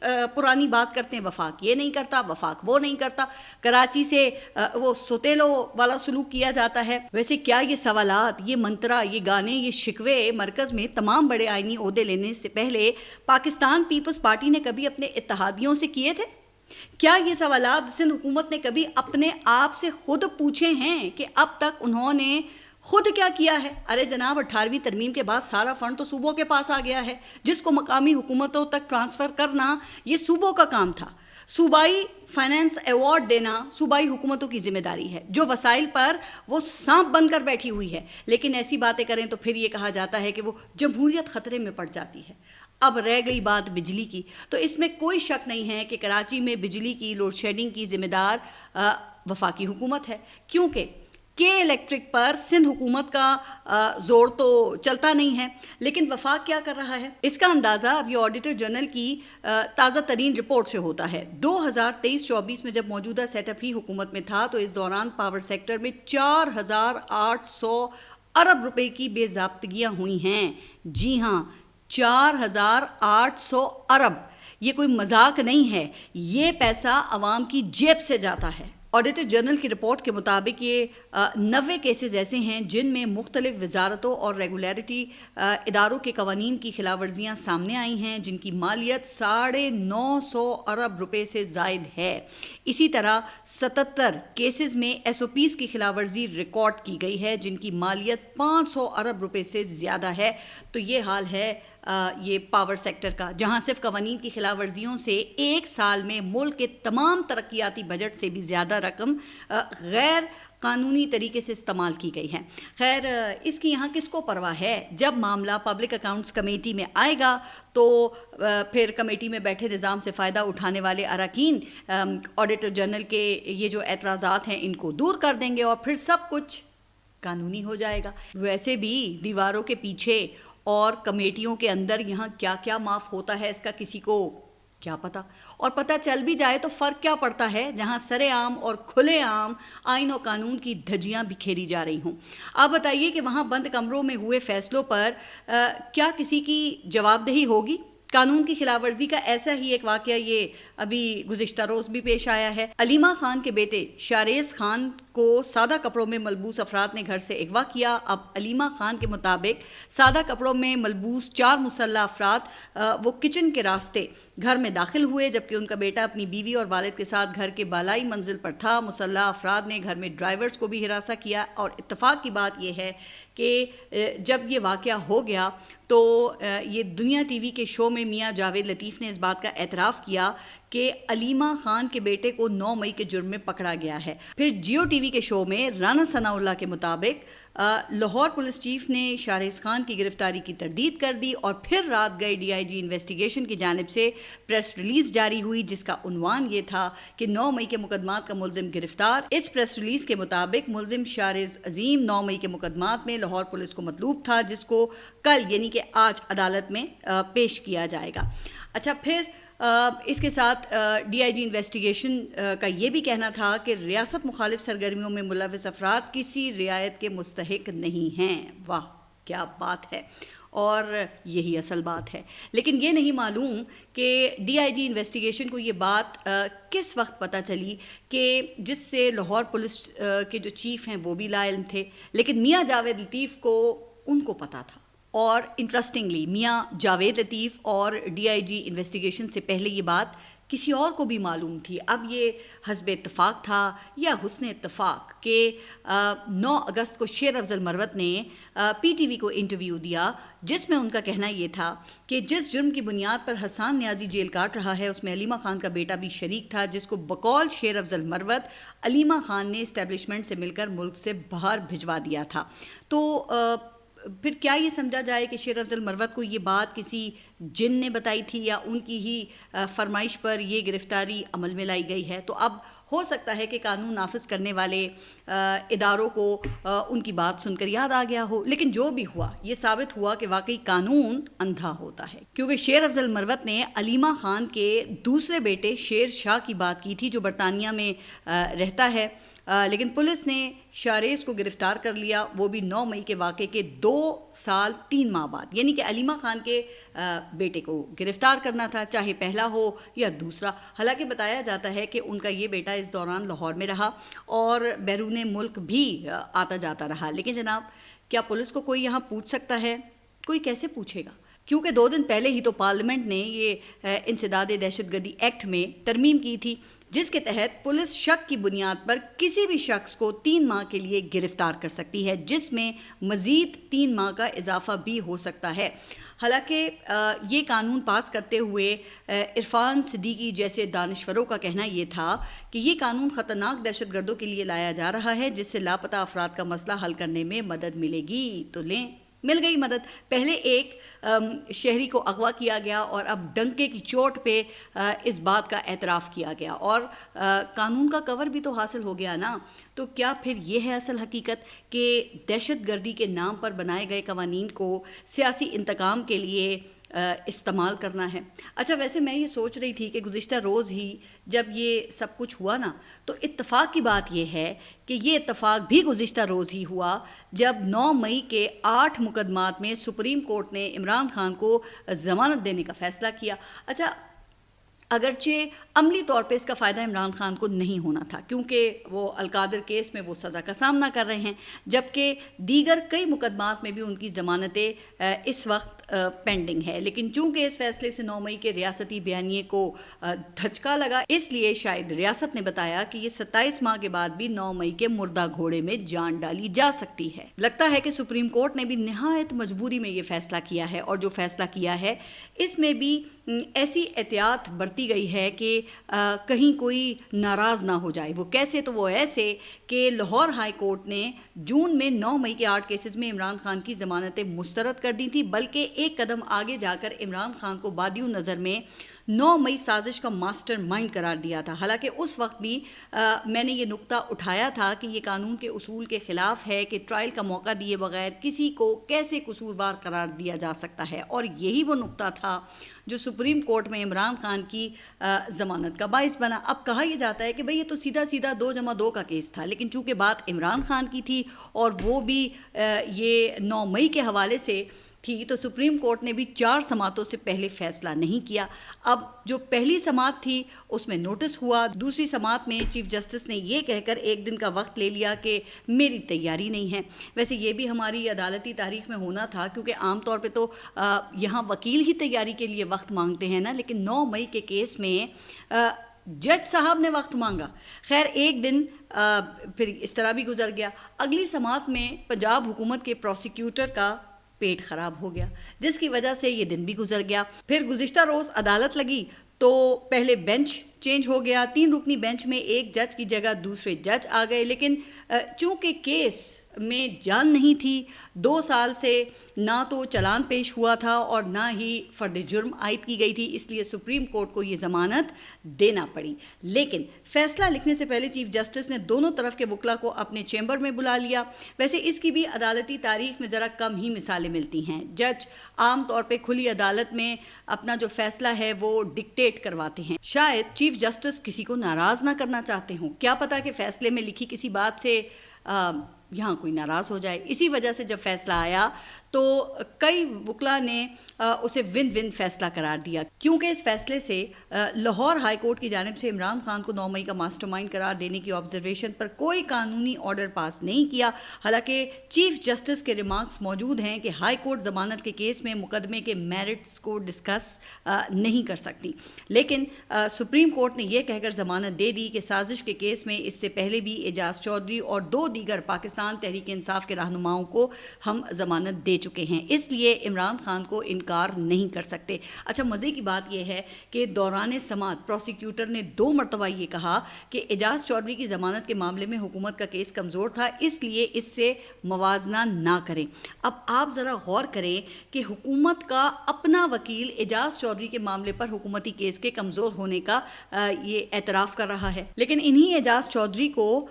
پرانی بات کرتے ہیں، وفاق یہ نہیں کرتا، وفاق وہ نہیں کرتا، کراچی سے وہ سوتیلو والا سلوک کیا جاتا ہے. ویسے کیا یہ سوالات، یہ منترا، یہ گانے، یہ شکوے مرکز میں تمام بڑے آئینی عہدے لینے سے پہلے پاکستان پیپلز پارٹی نے کبھی اپنے اتحادیوں سے کیے تھے؟ کیا یہ سوالات سندھ حکومت نے کبھی اپنے آپ سے خود پوچھے ہیں کہ اب تک انہوں نے خود کیا کیا ہے؟ ارے جناب، 18ویں ترمیم کے بعد سارا فنڈ تو صوبوں کے پاس آ گیا ہے، جس کو مقامی حکومتوں تک ٹرانسفر کرنا یہ صوبوں کا کام تھا. صوبائی فائنانس ایوارڈ دینا صوبائی حکومتوں کی ذمہ داری ہے، جو وسائل پر وہ سانپ بن کر بیٹھی ہوئی ہے. لیکن ایسی باتیں کریں تو پھر یہ کہا جاتا ہے کہ وہ جمہوریت خطرے میں پڑ جاتی ہے. اب رہ گئی بات بجلی کی، تو اس میں کوئی شک نہیں ہے کہ کراچی میں بجلی کی لوڈ شیڈنگ کی ذمہ دار وفاقی حکومت ہے، کیونکہ کے الیکٹرک پر سندھ حکومت کا زور تو چلتا نہیں ہے. لیکن وفاق کیا کر رہا ہے؟ اس کا اندازہ اب یہ آڈیٹر جنرل کی تازہ ترین رپورٹ سے ہوتا ہے. 2023-24 میں جب موجودہ سیٹ اپ ہی حکومت میں تھا تو اس دوران پاور سیکٹر میں 4,800 ارب روپے کی بے ضابطگیاں ہوئی ہیں. جی ہاں، 4,800 ارب. یہ کوئی مذاق نہیں ہے، یہ پیسہ عوام کی جیب سے جاتا ہے. آڈیٹر جنرل کی رپورٹ کے مطابق یہ 90 کیسز ایسے ہیں جن میں مختلف وزارتوں اور ریگولیٹری اداروں کے قوانین کی خلاف ورزیاں سامنے آئی ہیں، جن کی مالیت 950 ارب روپے سے زائد ہے. اسی طرح 77 کیسز میں SOPs کی خلاف ورزی ریکارڈ کی گئی ہے، جن کی مالیت 500 ارب روپے سے زیادہ ہے. تو یہ حال ہے یہ پاور سیکٹر کا، جہاں صرف قوانین کی خلاف ورزیوں سے ایک سال میں ملک کے تمام ترقیاتی بجٹ سے بھی زیادہ رقم غیر قانونی طریقے سے استعمال کی گئی ہے. خیر، اس کی یہاں کس کو پرواہ ہے؟ جب معاملہ پبلک اکاؤنٹس کمیٹی میں آئے گا تو پھر کمیٹی میں بیٹھے نظام سے فائدہ اٹھانے والے اراکین آڈیٹر جنرل کے یہ جو اعتراضات ہیں ان کو دور کر دیں گے اور پھر سب کچھ قانونی ہو جائے گا. ویسے بھی دیواروں کے پیچھے اور کمیٹیوں کے اندر یہاں کیا کیا معاف ہوتا ہے اس کا کسی کو کیا پتا، اور پتہ چل بھی جائے تو فرق کیا پڑتا ہے جہاں سر عام اور کھلے عام آئین و قانون کی دھجیاں بکھیری جا رہی ہوں. آپ بتائیے کہ وہاں بند کمروں میں ہوئے فیصلوں پر کیا کسی کی جواب دہی ہوگی؟ قانون کی خلاف ورزی کا ایسا ہی ایک واقعہ یہ ابھی گزشتہ روز بھی پیش آیا ہے. علیمہ خان کے بیٹے شاریز خان کو سادہ کپڑوں میں ملبوس افراد نے گھر سے اغوا کیا. اب علیمہ خان کے مطابق سادہ کپڑوں میں ملبوس 4 مسلح افراد وہ کچن کے راستے گھر میں داخل ہوئے، جبکہ ان کا بیٹا اپنی بیوی اور والد کے ساتھ گھر کے بالائی منزل پر تھا. مسلح افراد نے گھر میں ڈرائیورز کو بھی ہراساں کیا، اور اتفاق کی بات یہ ہے کہ جب یہ واقعہ ہو گیا تو یہ دنیا ٹی وی کے شو میں میاں جاوید لطیف نے اس بات کا اعتراف کیا کہ علیمہ خان کے بیٹے کو 9 مئی کے جرم میں پکڑا گیا ہے. پھر جیو ٹی وی کے شو میں رانا ثناء اللہ کے مطابق لاہور پولیس چیف نے شاریز خان کی گرفتاری کی تردید کر دی، اور پھر رات گئے DIG انویسٹیگیشن کی جانب سے پریس ریلیز جاری ہوئی جس کا عنوان یہ تھا کہ 9 مئی کے مقدمات کا ملزم گرفتار. اس پریس ریلیز کے مطابق ملزم شاریز عظیم 9 مئی کے مقدمات میں لاہور پولیس کو مطلوب تھا، جس کو کل یعنی کہ آج عدالت میں پیش کیا جائے گا. اچھا، پھر اس کے ساتھ DIG انویسٹیگیشن کا یہ بھی کہنا تھا کہ ریاست مخالف سرگرمیوں میں ملوث افراد کسی رعایت کے مستحق نہیں ہیں. واہ کیا بات ہے، اور یہی اصل بات ہے. لیکن یہ نہیں معلوم کہ DIG انویسٹیگیشن کو یہ بات کس وقت پتہ چلی کہ جس سے لاہور پولیس کے جو چیف ہیں وہ بھی لا علم تھے، لیکن میاں جاوید لطیف کو ان کو پتہ تھا. اور انٹرسٹنگلی میاں جاوید لطیف اور DIG انویسٹیگیشن سے پہلے یہ بات کسی اور کو بھی معلوم تھی. اب یہ حسب اتفاق تھا یا حسن اتفاق کہ 9 اگست کو شیر افضل مروت نے PTV کو انٹرویو دیا، جس میں ان کا کہنا یہ تھا کہ جس جرم کی بنیاد پر حسان نیازی جیل کاٹ رہا ہے اس میں علیمہ خان کا بیٹا بھی شریک تھا، جس کو بقول شیر افضل مروت علیمہ خان نے اسٹیبلشمنٹ سے مل کر ملک سے باہر بھجوا دیا تھا. تو پھر کیا یہ سمجھا جائے کہ شیر افضل مروت کو یہ بات کسی جن نے بتائی تھی یا ان کی ہی فرمائش پر یہ گرفتاری عمل میں لائی گئی ہے؟ تو اب ہو سکتا ہے کہ قانون نافذ کرنے والے اداروں کو ان کی بات سن کر یاد آ گیا ہو. لیکن جو بھی ہوا یہ ثابت ہوا کہ واقعی قانون اندھا ہوتا ہے، کیونکہ شیر افضل مروت نے علیمہ خان کے دوسرے بیٹے شیر شاہ کی بات کی تھی جو برطانیہ میں رہتا ہے. لیکن پولیس نے شاریز کو گرفتار کر لیا، وہ بھی 9 مئی کے واقعے کے 2 سال 3 ماہ بعد. یعنی کہ علیمہ خان کے بیٹے کو گرفتار کرنا تھا، چاہے پہلا ہو یا دوسرا۔ حالانکہ بتایا جاتا ہے کہ ان کا یہ بیٹا اس دوران لاہور میں رہا اور بیرون ملک بھی آتا جاتا رہا، لیکن جناب کیا پولیس کو کوئی یہاں پوچھ سکتا ہے؟ کوئی کیسے پوچھے گا؟ کیونکہ 2 دن پہلے ہی تو پارلیمنٹ نے یہ انسداد دہشت گردی ایکٹ میں ترمیم کی تھی، جس کے تحت پولیس شک کی بنیاد پر کسی بھی شخص کو 3 ماہ کے لیے گرفتار کر سکتی ہے، جس میں مزید 3 ماہ کا اضافہ بھی ہو سکتا ہے۔ حالانکہ یہ قانون پاس کرتے ہوئے عرفان صدیقی جیسے دانشوروں کا کہنا یہ تھا کہ یہ قانون خطرناک دہشت گردوں کے لیے لایا جا رہا ہے، جس سے لاپتہ افراد کا مسئلہ حل کرنے میں مدد ملے گی۔ تو لیں، مل گئی مدد۔ پہلے ایک شہری کو اغوا کیا گیا اور اب ڈنکے کی چوٹ پہ اس بات کا اعتراف کیا گیا اور قانون کا کور بھی تو حاصل ہو گیا نا۔ تو کیا پھر یہ ہے اصل حقیقت کہ دہشت گردی کے نام پر بنائے گئے قوانین کو سیاسی انتقام کے لیے استعمال کرنا ہے؟ اچھا، ویسے میں یہ سوچ رہی تھی کہ گزشتہ روز ہی جب یہ سب کچھ ہوا نا، تو اتفاق کی بات یہ ہے کہ یہ اتفاق بھی گزشتہ روز ہی ہوا جب 9 مئی کے 8 مقدمات میں سپریم کورٹ نے عمران خان کو ضمانت دینے کا فیصلہ کیا۔ اچھا، اگرچہ عملی طور پہ اس کا فائدہ عمران خان کو نہیں ہونا تھا، کیونکہ وہ القادر کیس میں وہ سزا کا سامنا کر رہے ہیں، جبکہ دیگر کئی مقدمات میں بھی ان کی ضمانتیں اس وقت پینڈنگ ہے، لیکن چونکہ اس فیصلے سے 9 مئی کے ریاستی بیانیے کو دھچکا لگا، اس لیے شاید ریاست نے بتایا کہ یہ 27 ماہ کے بعد بھی 9 مئی کے مردہ گھوڑے میں جان ڈالی جا سکتی ہے۔ لگتا ہے کہ سپریم کورٹ نے بھی نہایت مجبوری میں یہ فیصلہ کیا ہے، اور جو فیصلہ کیا ہے اس میں بھی ایسی احتیاط برتی گئی ہے کہ کہیں کوئی ناراض نہ ہو جائے۔ وہ کیسے؟ تو وہ ایسے کہ لاہور ہائی کورٹ نے جون میں 9 مئی کے 8 کیسز میں عمران خان کی ضمانتیں مسترد کر دی تھی، بلکہ ایک قدم آگے جا کر عمران خان کو بادی نظر میں 9 مئی سازش کا ماسٹر مائنڈ قرار دیا تھا۔ حالانکہ اس وقت بھی میں نے یہ نقطہ اٹھایا تھا کہ یہ قانون کے اصول کے خلاف ہے کہ ٹرائل کا موقع دیے بغیر کسی کو کیسے قصوروار قرار دیا جا سکتا ہے، اور یہی وہ نقطہ تھا جو سپریم کورٹ میں عمران خان کی ضمانت کا باعث بنا۔ اب کہا یہ جاتا ہے کہ بھئی یہ تو سیدھا 2+2 کا کیس تھا، لیکن چونکہ بات عمران خان کی تھی اور وہ بھی یہ 9 مئی کے حوالے سے تھی، تو سپریم کورٹ نے بھی 4 سماعتوں سے پہلے فیصلہ نہیں کیا۔ اب جو پہلی سماعت تھی اس میں نوٹس ہوا، دوسری سماعت میں چیف جسٹس نے یہ کہہ کر 1 دن کا وقت لے لیا کہ میری تیاری نہیں ہے۔ ویسے یہ بھی ہماری عدالتی تاریخ میں ہونا تھا، کیونکہ عام طور پہ تو یہاں وکیل ہی تیاری کے لیے وقت مانگتے ہیں نا، لیکن 9 مئی کے کیس میں جج صاحب نے وقت مانگا۔ خیر 1 دن پھر اس طرح بھی گزر گیا۔ اگلی سماعت میں پنجاب حکومت کے پروسیکیوٹر کا پیٹ خراب ہو گیا، جس کی وجہ سے یہ دن بھی گزر گیا۔ پھر گزشتہ روز عدالت لگی تو پہلے بینچ چینج ہو گیا، 3 رکنی بینچ میں ایک جج کی جگہ دوسرے جج آ گئے، لیکن چونکہ کیس میں جان نہیں تھی، 2 سال سے نہ تو چلان پیش ہوا تھا اور نہ ہی فرد جرم عائد کی گئی تھی، اس لیے سپریم کورٹ کو یہ ضمانت دینا پڑی۔ لیکن فیصلہ لکھنے سے پہلے چیف جسٹس نے دونوں طرف کے وکلا کو اپنے چیمبر میں بلا لیا۔ ویسے اس کی بھی عدالتی تاریخ میں ذرا کم ہی مثالیں ملتی ہیں۔ جج عام طور پہ کھلی عدالت میں اپنا جو فیصلہ ہے وہ ڈکٹیٹ کرواتے ہیں۔ شاید چیف جسٹس کسی کو ناراض نہ کرنا چاہتے ہوں، کیا پتا کہ فیصلے میں لکھی کسی بات سے یہاں کوئی ناراض ہو جائے۔ اسی وجہ سے جب فیصلہ آیا تو کئی وکلا نے اسے ون ون فیصلہ قرار دیا، کیونکہ اس فیصلے سے لاہور ہائی کورٹ کی جانب سے عمران خان کو 9 مئی کا ماسٹر مائنڈ قرار دینے کی آبزرویشن پر کوئی قانونی آرڈر پاس نہیں کیا۔ حالانکہ چیف جسٹس کے ریمارکس موجود ہیں کہ ہائی کورٹ ضمانت کے کیس میں مقدمے کے میرٹس کو ڈسکس نہیں کر سکتی، لیکن سپریم کورٹ نے یہ کہہ کر ضمانت دے دی کہ سازش کے کیس میں اس سے پہلے بھی اعجاز چودھری اور 2 دیگر پاکستان تحریک انصاف کے رہنماؤں کو ہم ضمانت دے چکے ہیں، اس لیے عمران خان کو انکار نہیں کر سکتے۔ اچھا، مزے کی بات یہ ہے کہ دوران سماعت پروسیکیوٹر نے 2 مرتبہ یہ کہا کہ اعجاز چودھری کی ضمانت کے معاملے میں حکومت کا کیس کمزور تھا، اس لیے اس سے موازنہ نہ کریں۔ اب آپ ذرا غور کریں کہ حکومت کا اپنا وکیل اعجاز چودھری کے معاملے پر حکومتی کیس کے کمزور ہونے کا یہ اعتراف کر رہا ہے، لیکن انہی اعجاز چودھری کو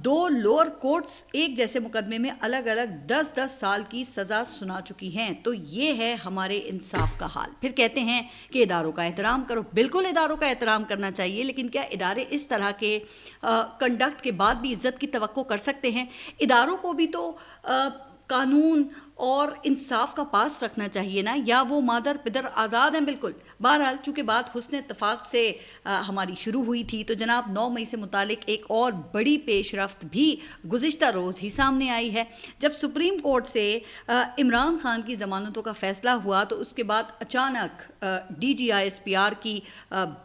2 لوور کورٹس ایک جیسے مقدمے میں الگ الگ 10 سال کی سزا سنا چکی ہیں۔ تو یہ ہے ہمارے انصاف کا حال۔ پھر کہتے ہیں کہ اداروں کا احترام کرو، بالکل اداروں کا احترام کرنا چاہیے، لیکن کیا ادارے اس طرح کے کنڈکٹ کے بعد بھی عزت کی توقع کر سکتے ہیں؟ اداروں کو بھی تو قانون اور انصاف کا پاس رکھنا چاہیے نا، یا وہ مادر پدر آزاد ہیں بالکل. بہرحال چونکہ بات حسن اتفاق سے ہماری شروع ہوئی تھی تو جناب 9 مئی سے متعلق ایک اور بڑی پیش رفت بھی گزشتہ روز ہی سامنے آئی ہے. جب سپریم کورٹ سے عمران خان کی ضمانتوں کا فیصلہ ہوا تو اس کے بعد اچانک DGISPR کی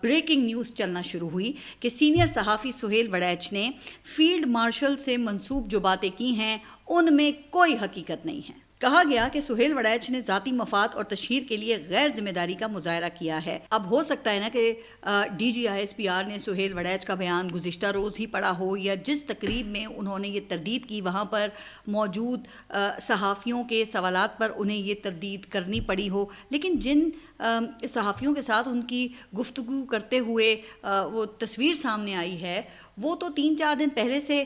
بریکنگ نیوز چلنا شروع ہوئی کہ سینئر صحافی سہیل وڑیچ نے فیلڈ مارشل سے منسوب جو باتیں کی ہیں ان میں کوئی حقیقت نہیں ہے. کہا گیا کہ سہیل وڑیچ نے ذاتی مفاد اور تشہیر کے لیے غیر ذمہ داری کا مظاہرہ کیا ہے. اب ہو سکتا ہے نا کہ DGISPR نے سہیل وڑیچ کا بیان گزشتہ روز ہی پڑھا ہو، یا جس تقریب میں انہوں نے یہ تردید کی وہاں پر موجود صحافیوں کے سوالات پر انہیں یہ تردید کرنی پڑی ہو. لیکن جن صحافیوں کے ساتھ ان کی گفتگو کرتے ہوئے وہ تصویر سامنے آئی ہے وہ تو 3-4 دن پہلے سے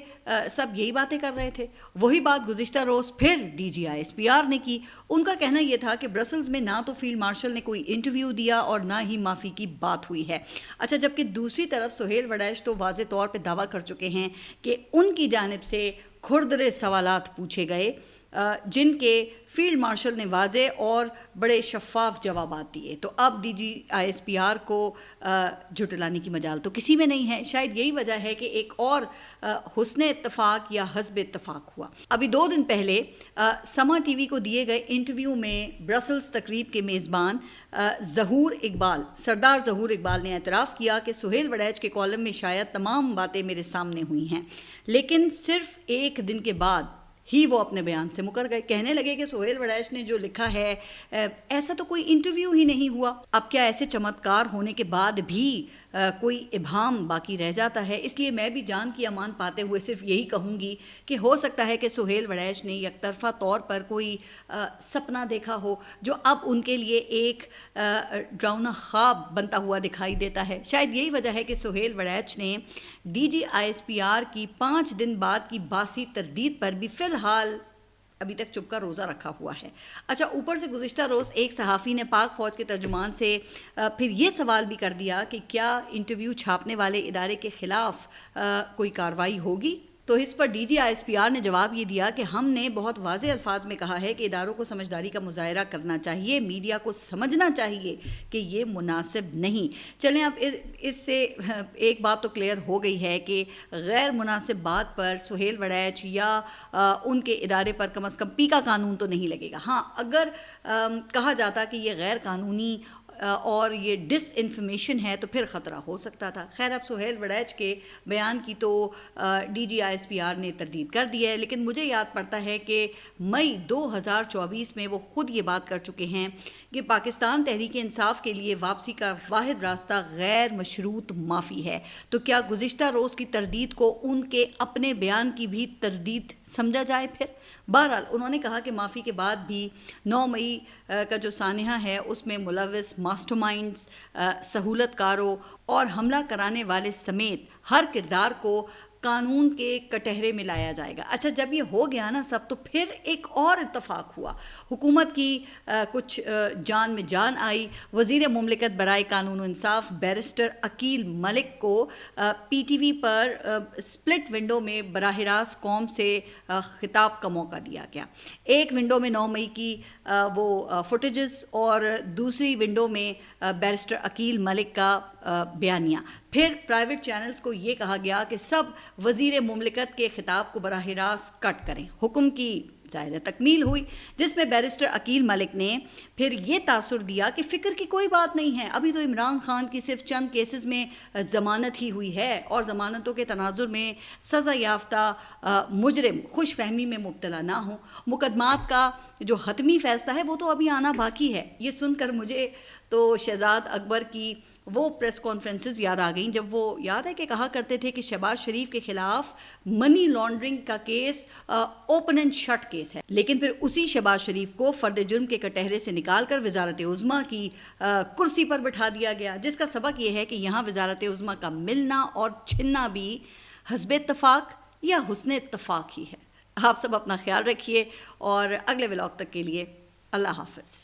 سب یہی باتیں کر رہے تھے. وہی بات گزشتہ روز پھر DGISPR نے کی. ان کا کہنا یہ تھا کہ برسلز میں نہ تو فیلڈ مارشل نے کوئی انٹرویو دیا اور نہ ہی معافی کی بات ہوئی ہے. اچھا، جبکہ دوسری طرف سہیل وڑیچ تو واضح طور پہ دعویٰ کر چکے ہیں کہ ان کی جانب سے کھردرے سوالات پوچھے گئے جن کے فیلڈ مارشل نے واضح اور بڑے شفاف جوابات دیے. تو اب DGISPR کو جھٹلانے کی مجال تو کسی میں نہیں ہے. شاید یہی وجہ ہے کہ ایک اور حسن اتفاق یا حسب اتفاق ہوا. ابھی 2 دن پہلے سما ٹی وی کو دیے گئے انٹرویو میں برسلز تقریب کے میزبان سردار ظہور اقبال نے اعتراف کیا کہ سہیل وڑیچ کے کالم میں شاید تمام باتیں میرے سامنے ہوئی ہیں، لیکن صرف 1 دن کے بعد ہی وہ اپنے بیان سے مکر گئے. کہنے لگے کہ سہیل وڑیچ نے جو لکھا ہے ایسا تو کوئی انٹرویو ہی نہیں ہوا. اب کیا ایسے چمتکار ہونے کے بعد بھی کوئی ابہام باقی رہ جاتا ہے؟ اس لیے میں بھی جان کی امان پاتے ہوئے صرف یہی کہوں گی کہ ہو سکتا ہے کہ سہیل وڑیچ نے یک طرفہ طور پر کوئی سپنا دیکھا ہو جو اب ان کے لیے ایک ڈراؤنا خواب بنتا ہوا دکھائی دیتا ہے. شاید یہی وجہ ہے کہ سہیل وڑیچ نے DGISPR کی 5 دن بعد کی باسی تردید پر بھی فی الحال ابھی تک چپ کا روزہ رکھا ہوا ہے. اچھا، اوپر سے گزشتہ روز ایک صحافی نے پاک فوج کے ترجمان سے پھر یہ سوال بھی کر دیا کہ کیا انٹرویو چھاپنے والے ادارے کے خلاف کوئی کارروائی ہوگی. تو اس پر DGISPR نے جواب یہ دیا کہ ہم نے بہت واضح الفاظ میں کہا ہے کہ اداروں کو سمجھداری کا مظاہرہ کرنا چاہیے، میڈیا کو سمجھنا چاہیے کہ یہ مناسب نہیں. چلیں اب اس سے ایک بات تو کلیئر ہو گئی ہے کہ غیر مناسب بات پر سہیل وڑیچ یا ان کے ادارے پر کم از کم پی کا قانون تو نہیں لگے گا. ہاں، اگر کہا جاتا کہ یہ غیر قانونی اور یہ ڈس انفارمیشن ہے تو پھر خطرہ ہو سکتا تھا. خیر، اب سہیل وڑیچ کے بیان کی تو DGISPR نے تردید کر دی ہے، لیکن مجھے یاد پڑتا ہے کہ مئی 2024 میں وہ خود یہ بات کر چکے ہیں کہ پاکستان تحریک انصاف کے لیے واپسی کا واحد راستہ غیر مشروط معافی ہے. تو کیا گزشتہ روز کی تردید کو ان کے اپنے بیان کی بھی تردید سمجھا جائے پھر؟ بہرحال انہوں نے کہا کہ معافی کے بعد بھی 9 مئی کا جو سانحہ ہے اس میں ملوث ماسٹر مائنڈز، سہولت کاروں اور حملہ کرانے والے سمیت ہر کردار کو قانون کے کٹہرے میں لایا جائے گا. اچھا، جب یہ ہو گیا نا سب، تو پھر ایک اور اتفاق ہوا. حکومت کی کچھ جان میں جان آئی. وزیر مملکت برائے قانون و انصاف بیرسٹر عقیل ملک کو PTV پر سپلٹ ونڈو میں براہ راست قوم سے خطاب کا موقع دیا گیا. ایک ونڈو میں 9 مئی کی وہ فوٹیجز اور دوسری ونڈو میں بیرسٹر عقیل ملک کا بیانیہ. پھر پرائیویٹ چینلز کو یہ کہا گیا کہ سب وزیر مملکت کے خطاب کو براہ راست کٹ کریں. حکم کی ظاہر تکمیل ہوئی جس میں بیرسٹر عقیل ملک نے پھر یہ تاثر دیا کہ فکر کی کوئی بات نہیں ہے، ابھی تو عمران خان کی صرف چند کیسز میں ضمانت ہی ہوئی ہے اور ضمانتوں کے تناظر میں سزا یافتہ مجرم خوش فہمی میں مبتلا نہ ہوں. مقدمات کا جو حتمی فیصلہ ہے وہ تو ابھی آنا باقی ہے. یہ سن کر مجھے تو شہزاد اکبر کی وہ پریس کانفرنسز یاد آ گئیں جب وہ یاد ہے کہ کہا کرتے تھے کہ شہباز شریف کے خلاف منی لانڈرنگ کا case open and shut case ہے، لیکن پھر اسی شہباز شریف کو فرد جرم کے کٹہرے سے نکال کر وزارت عظمیٰ کی کرسی پر بٹھا دیا گیا، جس کا سبق یہ ہے کہ یہاں وزارت عظمیٰ کا ملنا اور چھننا بھی حسب اتفاق یا حسن اتفاق ہی ہے. آپ سب اپنا خیال رکھیے اور اگلے ولاگ تک کے لیے اللہ حافظ.